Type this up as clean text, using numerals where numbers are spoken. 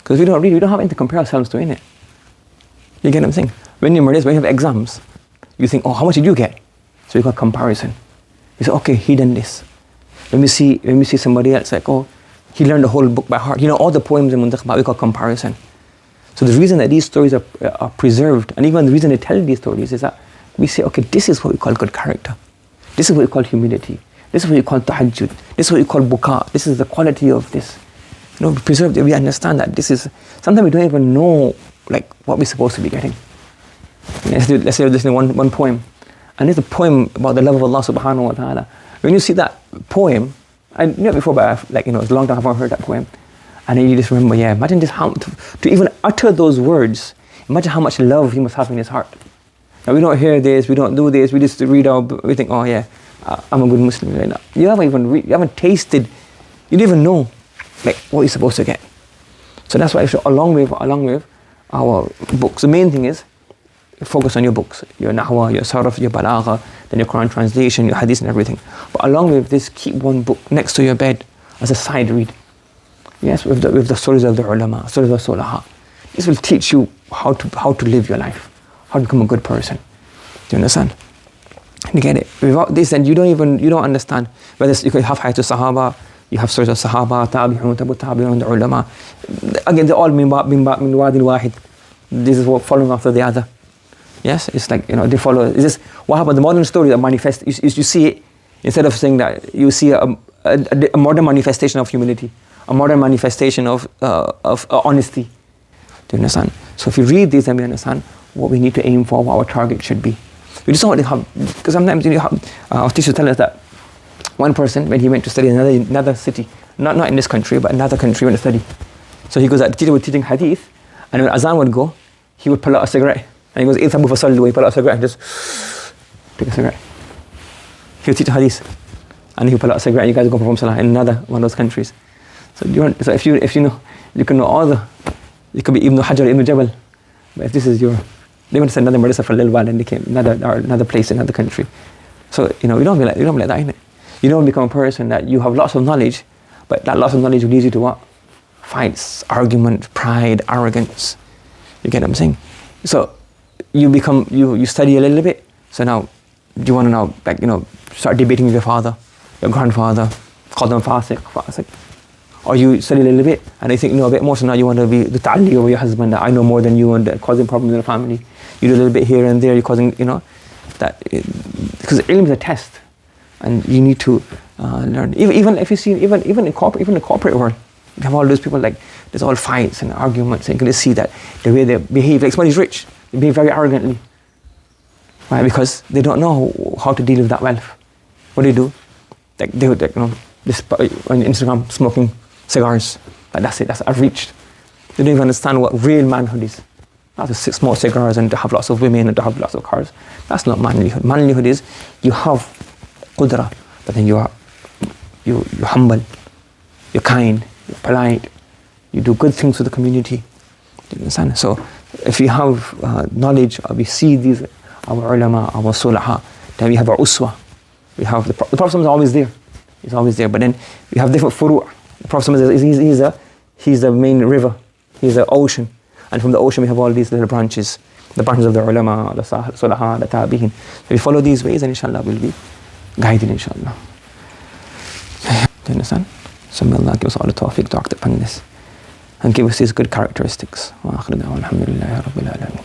Because we don't have anything to compare ourselves to, innit? You get what I'm saying? When you have exams, you think, oh, how much did you get? So you got comparison. You say, okay, he done this. When we see somebody else, like, oh, he learned the whole book by heart. You know, all the poems in Muntakhabat, we call comparison. So the reason that these stories are preserved, and even the reason they tell these stories, is that we say, okay, this is what we call good character. This is what we call humility. This is what we call tahajjud. This is what we call buka. This is the quality of this. You know, we preserve it. We understand that this is, sometimes we don't even know, like, what we're supposed to be getting. Let's say this in one poem. And it's a poem about the love of Allah subhanahu wa ta'ala. When you see that poem, I knew it before, but it's a long time I haven't heard that poem. And then you just remember, yeah, imagine just how, to even utter those words, imagine how much love he must have in his heart. Now we don't hear this, we don't do this, we just read out, we think, oh yeah, I'm a good Muslim. Right now. You haven't tasted, you don't even know like what you're supposed to get. So that's why along with our books, the main thing is, focus on your books, your nahwa, your sarf, your balagha, then your Quran translation, your hadith and everything. But along with this, keep one book next to your bed as a side read. Yes, with the stories of the ulama, stories of sulaha. This will teach you how to live your life, how to become a good person. Do you understand? You get it? Without this, then you don't understand. Whether you could have Hayat al-Sahaba, you have stories of Sahaba, Tabi'un, Tabu Tabi'un, the ulama. Again, they're all min wadin wahid. This is what following after the other. Yes, it's like, they follow. It's just what happened. The modern story that manifests, you see it, instead of saying that, you see a modern manifestation of humility, a modern manifestation of honesty. Do you understand? So if you read this, then we understand what we need to aim for, what our target should be. We just don't want to have, because sometimes our teachers tell us that one person, when he went to study in another city, not in this country, but another country, went to study. So he goes, the teacher was teaching hadith, and when azan would go, he would pull out a cigarette. And he goes, "Idhabu fasallu," he pull out a cigarette and just take a cigarette. He would teach hadith, and he would pull out a cigarette, and you guys go perform salah in another one of those countries. So if you know, you can know all you could be Ibn Hajar, Ibn Jabal, but if this is they went to another madrasa for a little while and they came another place, another country. So we don't be like that, innit? You don't become a person that you have lots of knowledge, but that lots of knowledge will lead you to what? Fights, argument, pride, arrogance. You get what I'm saying? So you study a little bit. So now, do you want to start debating with your father, your grandfather, call them fasiq. Or you study a little bit and they think you know a bit more, so now you want to be the ta'alli over your husband, that I know more than you and causing problems in the family. You do a little bit here and there, you're causing, that, because ilm is a test and you need to learn. Even if you see, even in the corporate world, you have all those people like, there's all fights and arguments, and you can just see that the way they behave, like somebody's rich, they behave very arrogantly. Why? Because they don't know how to deal with that wealth. What do? Like they would, just on Instagram smoking cigars. Like that's it, I've reached. They don't even understand what real manhood is. Not to smoke cigars and to have lots of women and to have lots of cars. That's not manlyhood. Manlyhood is you have qudra, but then you're humble, you're kind, you're polite, you do good things for the community. Do you understand? So if you have knowledge, or we see these, our ulama, our sulaha, then we have our uswa. We have the Prophet is always there. He's always there. But then we have different furu'. The Prophet he's the main river. He's the ocean. And from the ocean we have all these little branches. The branches of the ulama, the sulaha, the tabi'in. So we follow these ways and inshallah we'll be guided inshallah. Do you understand? So may Allah give us all the tawfiq to act upon this. And give us these good characteristics. Wa akhiru da'wana alhamdulillahi rabbil alamin.